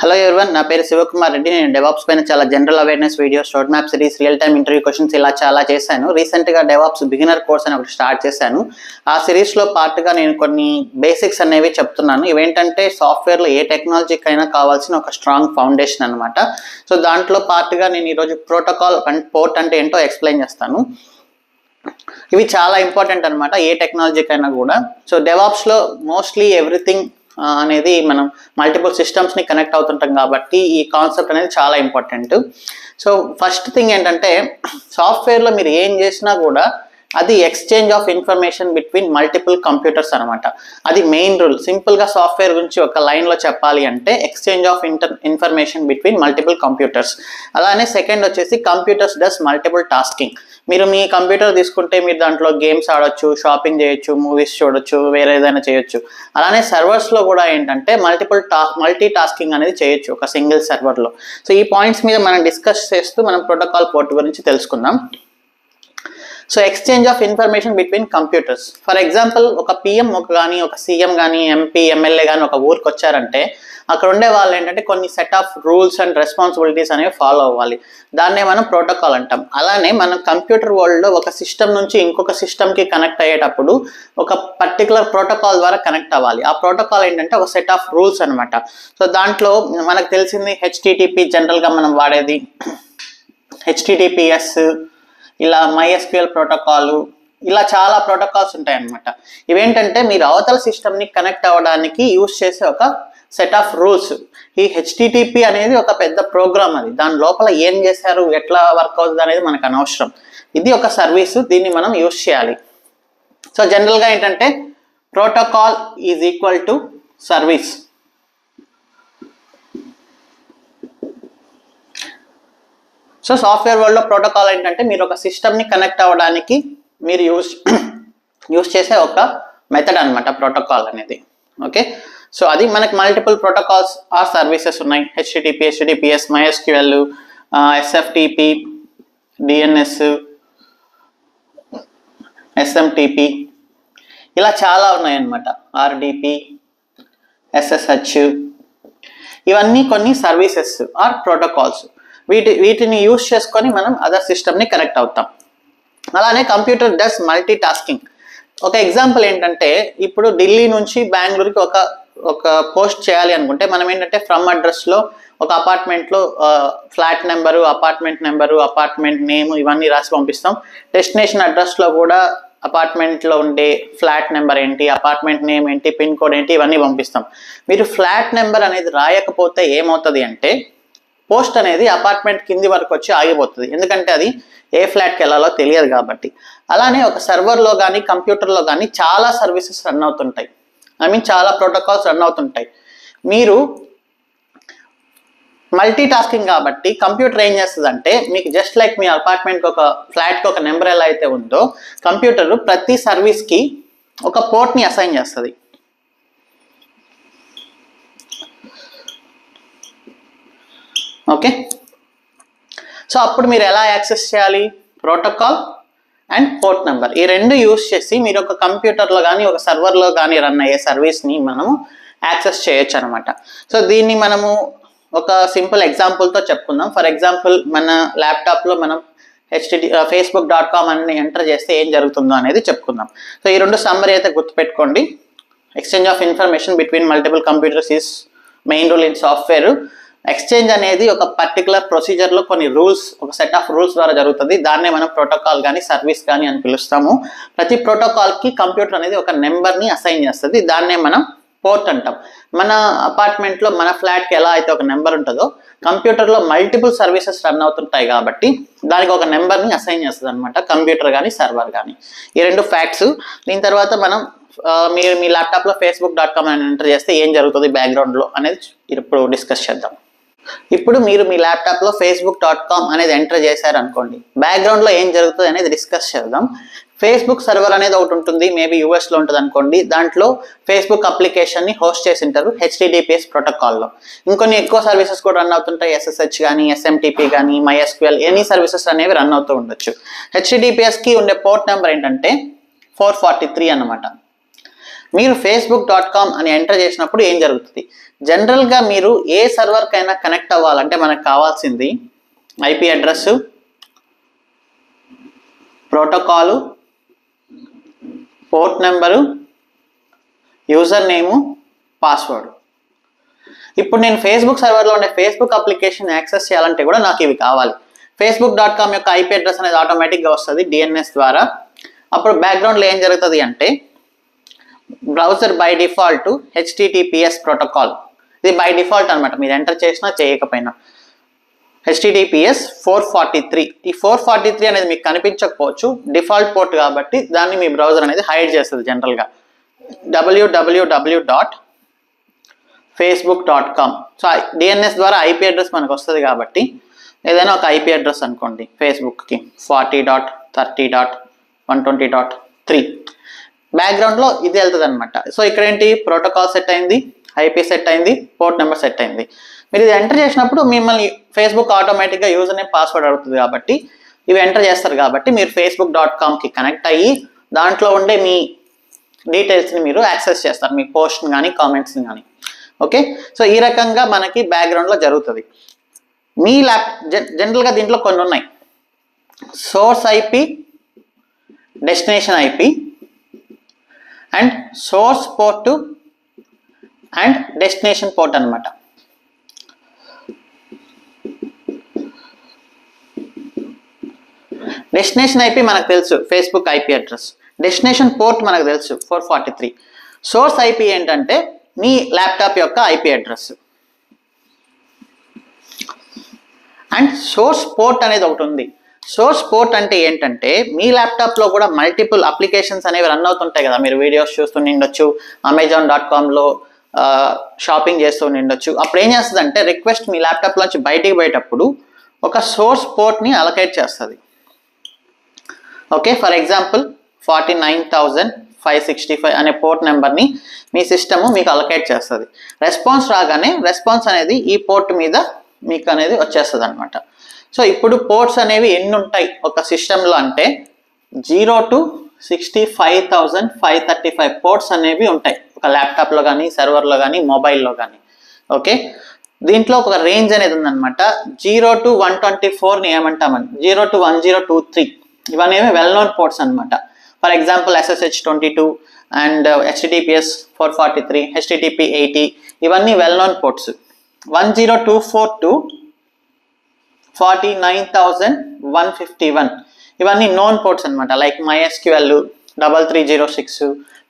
Hello everyone, నా పేరు శివకుమార్ రెడ్డి. నేను డెవాప్స్ పైన చాలా general awareness videos, road map series, real time interview questions ఇలా చాలా చేశాను. రీసెంట్గా డెవాప్స్ బిగినర్ కోర్స్ అని ఒకటి స్టార్ట్ చేశాను. ఆ సిరీస్లో పార్ట్గా నేను కొన్ని బేసిక్స్ అనేవి చెప్తున్నాను. ఇవేంటంటే సాఫ్ట్వేర్లో ఏ టెక్నాలజీకి అయినా కావాల్సిన ఒక స్ట్రాంగ్ ఫౌండేషన్ అనమాట. సో దాంట్లో పార్ట్గా నేను ఈరోజు ప్రోటోకాల్ అండ్ పోర్ట్ అంటే ఏంటో ఎక్స్ప్లెయిన్ చేస్తాను. ఇవి చాలా ఇంపార్టెంట్ అనమాట ఏ టెక్నాలజీకైనా కూడా. సో డెవాప్స్లో మోస్ట్లీ ఎవ్రీథింగ్ అనేది మనం మల్టిపుల్ సిస్టమ్స్ని కనెక్ట్ అవుతుంటాం కాబట్టి ఈ కాన్సెప్ట్ అనేది చాలా ఇంపార్టెంట్. సో ఫస్ట్ థింగ్ ఏంటంటే సాఫ్ట్వేర్లో మీరు ఏం చేసినా కూడా అది exchange of information between multiple computers అనమాట. అది మెయిన్ రూల్. సింపుల్గా సాఫ్ట్వేర్ గురించి ఒక లైన్లో చెప్పాలి అంటే exchange of information between multiple computers. అలానే సెకండ్ వచ్చేసి కంప్యూటర్స్ డస్ మల్టిపుల్ టాస్కింగ్. మీరు మీ కంప్యూటర్ తీసుకుంటే మీరు దాంట్లో గేమ్స్ ఆడొచ్చు, షాపింగ్ చేయొచ్చు, మూవీస్ చూడొచ్చు, వేరే ఏదైనా చేయొచ్చు. అలానే సర్వర్స్లో కూడా ఏంటంటే మల్టీ టాస్కింగ్ అనేది చేయొచ్చు ఒక సింగిల్ సర్వర్లో. సో ఈ పాయింట్స్ మీద మనం డిస్కస్ చేస్తూ మనం ప్రోటోకాల్ పోర్ట్ గురించి తెలుసుకుందాం. So exchange of information between computers. For example ఒక పిఎం కానీ ఒక సీఎం కానీ ఎంపీ ఎమ్మెల్యే కానీ ఒక ఊరికి వచ్చారంటే అక్కడ ఉండే వాళ్ళు ఏంటంటే కొన్ని set of rules and responsibilities అనేవి ఫాలో అవ్వాలి. దాన్నే మనం ప్రోటోకాల్ అంటాం. అలానే మనం కంప్యూటర్ వరల్డ్లో ఒక సిస్టమ్ నుంచి ఇంకొక సిస్టమ్కి కనెక్ట్ అయ్యేటప్పుడు ఒక పర్టికులర్ ప్రోటోకాల్ ద్వారా కనెక్ట్ అవ్వాలి. ఆ ప్రోటోకాల్ ఏంటంటే ఒక సెట్ ఆఫ్ రూల్స్ అనమాట. సో దాంట్లో మనకు తెలిసింది హెచ్టిటిపి, జనరల్గా మనం వాడేది హెచ్టిటిపిఎస్, ఇలా MySQL ప్రోటోకాల్, ఇలా చాలా ప్రోటోకాల్స్ ఉంటాయన్నమాట. ఇవేంటంటే మీరు అవతల సిస్టమ్ని కనెక్ట్ అవ్వడానికి యూజ్ చేసే ఒక సెట్ ఆఫ్ రూల్స్. ఈ హెచ్టిటిపి అనేది ఒక పెద్ద ప్రోగ్రామ్. అది దాని లోపల ఏం చేశారు, ఎట్లా వర్క్ అవుతుంది అనేది మనకు అనవసరం. ఇది ఒక సర్వీసు, దీన్ని మనం యూజ్ చేయాలి. సో జనరల్గా ఏంటంటే protocol is equal to service. So software వరల్డ్లో ప్రోటోకాల్ ఏంటంటే మీరు ఒక సిస్టమ్ని కనెక్ట్ అవ్వడానికి మీరు యూజ్ చేసే ఒక మెథడ్ అనమాట ప్రోటోకాల్ అనేది. ఓకే, సో అది మనకి మల్టిపుల్ ప్రోటోకాల్స్ ఆర్ సర్వీసెస్ ఉన్నాయి. HTTP, HTTPS, MySQL, SFTP, DNS, SMTP, ఇలా చాలా ఉన్నాయన్నమాట. RDP, SSH, ఇవన్నీ కొన్ని సర్వీసెస్ ఆర్ ప్రోటోకాల్స్. వీటిని యూజ్ చేసుకొని మనం అదర్ సిస్టమ్ని కనెక్ట్ అవుతాం. అలానే కంప్యూటర్ డస్ మల్టీ టాస్కింగ్. ఒక ఎగ్జాంపుల్ ఏంటంటే ఇప్పుడు ఢిల్లీ నుంచి బెంగళూరుకి ఒక పోస్ట్ చేయాలి అనుకుంటే మనం ఏంటంటే ఫ్రమ్ అడ్రస్లో ఒక అపార్ట్మెంట్లో flat number, apartment number, apartment name ఇవన్నీ రాసి పంపిస్తాం. డెస్టినేషన్ అడ్రస్లో కూడా అపార్ట్మెంట్లో ఉండే ఫ్లాట్ నెంబర్ ఏంటి, అపార్ట్మెంట్ నేమ్ ఏంటి, పిన్ కోడ్ ఏంటి, ఇవన్నీ పంపిస్తాం. మీరు ఫ్లాట్ నెంబర్ అనేది రాయకపోతే ఏమవుతుంది అంటే పోస్ట్ అనేది అపార్ట్మెంట్ కింది వరకు వచ్చి ఆగిపోతుంది. ఎందుకంటే అది ఏ ఫ్లాట్కి వెళ్ళాలో తెలియదు కాబట్టి. అలానే ఒక సర్వర్లో కానీ కంప్యూటర్లో కానీ చాలా సర్వీసెస్ రన్ అవుతుంటాయి. చాలా ప్రోటోకాల్స్ రన్ అవుతుంటాయి. మీరు మల్టీ టాస్కింగ్ కాబట్టి కంప్యూటర్ ఏం చేస్తుంది అంటే మీకు జస్ట్ లైక్ మీ అపార్ట్మెంట్కి ఒక ఫ్లాట్కి ఒక నెంబర్ ఎలా అయితే ఉందో కంప్యూటర్ ప్రతి సర్వీస్కి ఒక పోర్ట్ని అసైన్ చేస్తుంది. ఓకే, సో అప్పుడు మీరు ఎలా యాక్సెస్ చేయాలి? ప్రోటోకాల్ అండ్ పోర్ట్ నెంబర్, ఈ రెండు యూజ్ చేసి మీరు ఒక కంప్యూటర్లో కానీ ఒక సర్వర్లో కానీ రన్ అయ్యే సర్వీస్ని మనము యాక్సెస్ చేయొచ్చు అనమాట. సో దీన్ని మనము ఒక సింపుల్ ఎగ్జాంపుల్తో చెప్పుకుందాం. ఫర్ ఎగ్జాంపుల్ మన ల్యాప్టాప్లో మనం facebook.com అని ఎంటర్ చేస్తే ఏం జరుగుతుందో అనేది చెప్పుకుందాం. సో ఈ రెండు సమ్మరీ అయితే గుర్తుపెట్టుకోండి. Exchange of information between multiple computers is main rule in software. Exchange అనేది ఒక పర్టికులర్ ప్రొసీజర్లో కొన్ని రూల్స్, ఒక సెట్ ఆఫ్ రూల్స్ ద్వారా జరుగుతుంది. దాన్నే మనం ప్రోటోకాల్ కానీ సర్వీస్ కానీ అని పిలుస్తాము. ప్రతి ప్రోటోకాల్కి కంప్యూటర్ అనేది ఒక నెంబర్ని అసైన్ చేస్తుంది. దాన్నే మనం పోర్ట్ అంటాం. మన అపార్ట్మెంట్లో మన ఫ్లాట్కి ఎలా అయితే ఒక నెంబర్ ఉంటుందో కంప్యూటర్లో మల్టిపుల్ సర్వీసెస్ రన్ అవుతుంటాయి కాబట్టి దానికి ఒక నెంబర్ని అసైన్ చేస్తుంది అనమాట, కంప్యూటర్ కానీ సర్వర్ కానీ. ఈ రెండు ఫ్యాక్ట్స్. దీని తర్వాత మనం మీరు మీ ల్యాప్టాప్లో facebook.com అని ఎంటర్ చేస్తే ఏం జరుగుతుంది బ్యాక్గ్రౌండ్లో అనేది ఇప్పుడు డిస్కస్ చేద్దాం. ఇప్పుడు మీరు మీ ల్యాప్టాప్లో facebook.com అనేది ఎంటర్ చేశారనుకోండి, బ్యాక్గ్రౌండ్లో ఏం జరుగుతుంది అనేది డిస్కస్ చేద్దాం. ఫేస్బుక్ సర్వర్ అనేది ఒకటి ఉంటుంది, మేబీ యూఎస్లో ఉంటుంది అనుకోండి. దాంట్లో ఫేస్బుక్ అప్లికేషన్ని హోస్ట్ చేసి ఉంటారు హెచ్టిటిపిఎస్ ప్రోటోకాల్లో. ఇంకొన్ని ఎక్కువ సర్వీసెస్ కూడా రన్ అవుతుంటాయి. SSH కానీ, SMTP కానీ, MySQL, ఎనీ సర్వీసెస్ అనేవి రన్ అవుతూ ఉండొచ్చు. హెచ్టిటిపిఎస్కి ఉండే పోర్ట్ నెంబర్ ఏంటంటే 443 అన్నమాట. మీరు facebook.com అని ఎంటర్ చేసినప్పుడు ఏం జరుగుతుంది, జనరల్గా మీరు ఏ సర్వర్కైనా కనెక్ట్ అవ్వాలంటే మనకు కావాల్సింది IP address, protocol, port number, username, password. ఇప్పుడు నేను ఫేస్బుక్ సర్వర్లో ఉండే ఫేస్బుక్ అప్లికేషన్ యాక్సెస్ చేయాలంటే కూడా నాకు ఇవి కావాలి. facebook.com యొక్క ఐపీ అడ్రస్ అనేది ఆటోమేటిక్గా వస్తుంది డిఎన్ఎస్ ద్వారా. అప్పుడు బ్యాక్గ్రౌండ్లో ఏం జరుగుతుంది అంటే browser by default HTTPS protocol, ఇది బై డిఫాల్ట్ అనమాట, మీరు ఎంటర్ చేసినా చేయకపోయినా. హెచ్టిటిపిఎస్ 443, ఈ 443 అనేది మీకు కనిపించకపోవచ్చు, డిఫాల్ట్ పోర్ట్ కాబట్టి దాన్ని మీ బ్రౌజర్ అనేది హైడ్ చేస్తుంది జనరల్గా. www.facebook.com. సో డిఎన్ఎస్ ద్వారా ఐపీ అడ్రస్ మనకు వస్తుంది కాబట్టి ఏదైనా ఒక ఐపీ అడ్రస్ అనుకోండి ఫేస్బుక్కి 40.30.120.3, బ్యాక్గ్రౌండ్లో ఇది వెళ్తుంది అనమాట. సో ఇక్కడ ఏంటి, ప్రోటోకాల్ సెట్ అయింది, ఐపీ సెట్ అయింది, పోర్ట్ నెంబర్ సెట్ అయింది. మీరు ఇది ఎంటర్ చేసినప్పుడు మిమ్మల్ని ఫేస్బుక్ ఆటోమేటిక్గా యూజర్ నేమ్ పాస్వర్డ్ అడుగుతుంది కాబట్టి ఇవి ఎంటర్ చేస్తారు కాబట్టి మీరు facebook.comకి కనెక్ట్ అయ్యి దాంట్లో ఉండే మీ డీటెయిల్స్ని మీరు యాక్సెస్ చేస్తారు, మీ పోస్ట్ని కానీ కామెంట్స్ని కానీ. ఓకే, సో ఈ రకంగా మనకి బ్యాక్గ్రౌండ్లో జరుగుతుంది. మీ జనరల్గా దీంట్లో కొన్ని ఉన్నాయి, source IP, destination IP and source port and destination port అనమాట. డెస్టినేషన్ ఐపీ మనకు తెలుసు Facebook IP address, destination port మనకు తెలుసు 443. సోర్స్ ఐపీ ఏంటంటే మీ ల్యాప్టాప్ యొక్క IP address. And source port అనేది ఒకటి ఉంది. సోర్స్ పోర్ట్ అంటే ఏంటంటే మీ ల్యాప్టాప్లో కూడా మల్టిపుల్ అప్లికేషన్స్ అనేవి రన్ అవుతుంటాయి కదా, మీరు వీడియోస్ చూస్తూ నిండొచ్చు, Amazon.comలో షాపింగ్ చేస్తూ నిండొచ్చు. అప్పుడు ఏం చేస్తుందంటే రిక్వెస్ట్ మీ ల్యాప్టాప్లోంచి బయటికి పోయేటప్పుడు ఒక సోర్స్ పోర్ట్ని అలొకేట్ చేస్తుంది. ఓకే, ఫర్ ఎగ్జాంపుల్ 49,565 అనే పోర్ట్ నెంబర్ని మీ సిస్టము మీకు అలొకేట్ చేస్తుంది. రెస్పాన్స్ రాగానే రెస్పాన్స్ అనేది ఈ పోర్ట్ మీద మీకు అనేది వచ్చేస్తుంది అనమాట. సో ఇప్పుడు పోర్ట్స్ అనేవి ఎన్ని ఉంటాయి ఒక సిస్టంలో అంటే 0 to 65,535 పోర్ట్స్ అనేవి ఉంటాయి ఒక ల్యాప్టాప్లో కానీ, సర్వర్లో కానీ, మొబైల్లో కానీ. ఓకే, దీంట్లో ఒక రేంజ్ అనేది ఉందన్నమాట. 0 to 124ని ఏమంటామని, 0 to 1023 ఇవన్నీ వెల్ నోన్ పోర్ట్స్ అనమాట. For example SSH 22 and HTTPS 443, HTTP 80 ఇవన్నీ వెల్ నోన్ పోర్ట్స్. 10242 to 49,151 ఇవన్నీ నోన్ పోర్ట్స్ అనమాట. లైక్ MySQL 3306,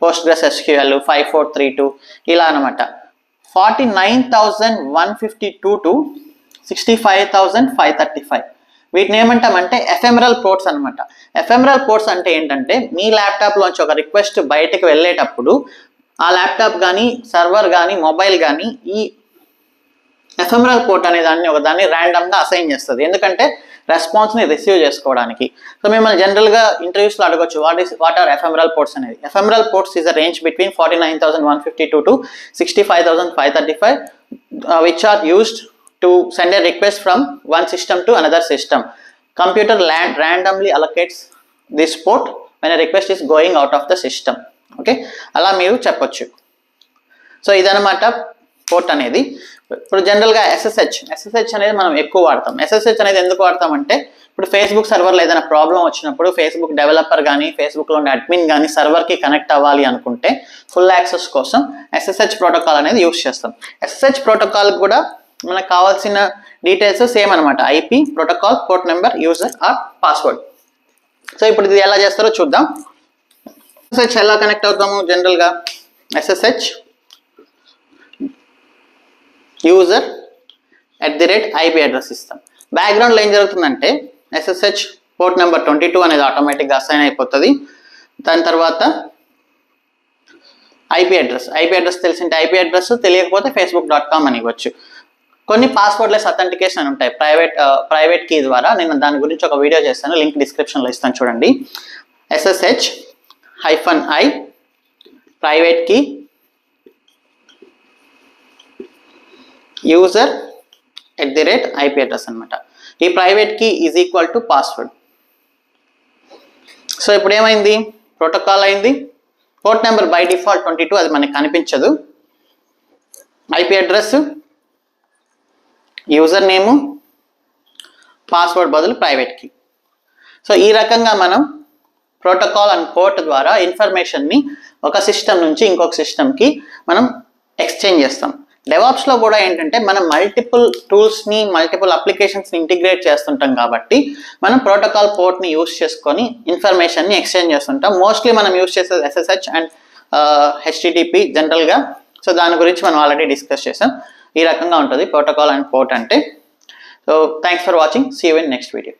Postgres SQL 5432 ఇలా అనమాట. 49,152 to 65,535 వీటిని ఏమంటామంటే ఎఫెమరల్ పోర్ట్స్ అనమాట. ఎఫెమరల్ పోర్ట్స్ అంటే ఏంటంటే మీ ల్యాప్టాప్లోంచి ఒక రిక్వెస్ట్ బయటకు వెళ్ళేటప్పుడు ఆ ల్యాప్టాప్ కానీ, సర్వర్ కానీ, మొబైల్ కానీ ఈ ఎఫెమరల్ పోర్ట్ అనే దాన్ని ర్యాండమ్గా అసైన్ చేస్తుంది, ఎందుకంటే రెస్పాన్స్ని రిసీవ్ చేసుకోవడానికి. సో మిమ్మల్ని జనరల్గా ఇంటర్వ్యూస్లో అడగొచ్చు వాట్ ఆర్ ఎఫెమరల్ పోర్ట్స్ అనేది. Ephemeral ports is a range between 49,152 to 65,535 which are used to send a request from one system to another system. Computer randomly allocates this port when a request is going out of the system. Okay, అలా మీరు చెప్పొచ్చు. So ఇదన్నమాట port అనేది. ఇప్పుడు జనరల్గా SSH అనేది మనం ఎక్కువ వాడతాం. SSH అనేది ఎందుకు వాడతామంటే ఇప్పుడు ఫేస్బుక్ సర్వర్లో ఏదైనా ప్రాబ్లం వచ్చినప్పుడు ఫేస్బుక్ డెవలపర్ కానీ, ఫేస్బుక్లో ఉండే అడ్మిన్ కానీ సర్వర్కి కనెక్ట్ అవ్వాలి అనుకుంటే ఫుల్ యాక్సెస్ కోసం SSH ప్రోటోకాల్ అనేది యూస్ చేస్తాం. SSH ప్రోటోకాల్ కూడా మనకు కావాల్సిన డీటెయిల్స్ సేమ్ అనమాట, IP, protocol, port number, user are password. So ఇప్పుడు ఇది ఎలా చేస్తారో చూద్దాం. SSH ఎలా కనెక్ట్ అవుతాము, జనరల్గా SSH యూజర్ @IP అడ్రస్ ఇస్తాం. బ్యాక్గ్రౌండ్లో ఏం జరుగుతుందంటే SSH పోర్ట్ నెంబర్ 22 అనేది ఆటోమేటిక్గా అసైన్ అయిపోతుంది. దాని తర్వాత ఐపీ అడ్రస్ తెలిసింటే ఐపీ అడ్రస్, తెలియకపోతే facebook.com అని ఇవ్వచ్చు. కొన్ని పాస్వర్డ్లెస్ అథెంటికేషన్ అని ఉంటాయి ప్రైవేట్ కీ ద్వారా. నేను దాని గురించి ఒక వీడియో చేస్తాను, లింక్ డిస్క్రిప్షన్లో ఇస్తాను చూడండి. SSH-I private key user @IP address అనమాట. ఈ private key is equal to password. So ఇప్పుడు ఏమైంది, ప్రోటోకాల్ అయింది, పోర్ట్ నెంబర్ బై డిఫాల్ట్ 22, అది మనకి కనిపించదు. IP address, user name, password బదులు ప్రైవేట్ కీ. సో ఈ రకంగా మనం ప్రోటోకాల్ అండ్ పోర్ట్ ద్వారా ఇన్ఫర్మేషన్ని ఒక సిస్టమ్ నుంచి ఇంకొక సిస్టమ్కి మనం ఎక్స్చేంజ్ చేస్తాం. డెవాప్స్లో కూడా ఏంటంటే మనం మల్టిపుల్ టూల్స్ని, మల్టిపుల్ అప్లికేషన్స్ని ఇంటిగ్రేట్ చేస్తుంటాం కాబట్టి మనం ప్రోటోకాల్ పోర్ట్ని యూస్ చేసుకొని ఇన్ఫర్మేషన్ని ఎక్స్చేంజ్ చేస్తుంటాం. మోస్ట్లీ మనం యూస్ చేసేది SSH అండ్ HTTP జనరల్గా. సో దాని గురించి మనం ఆల్రెడీ డిస్కస్ చేసాం. ఈ రకంగా ఉంటుంది ప్రోటోకాల్ అండ్ పోర్ట్ అంటే. So thanks for watching. See you in next video.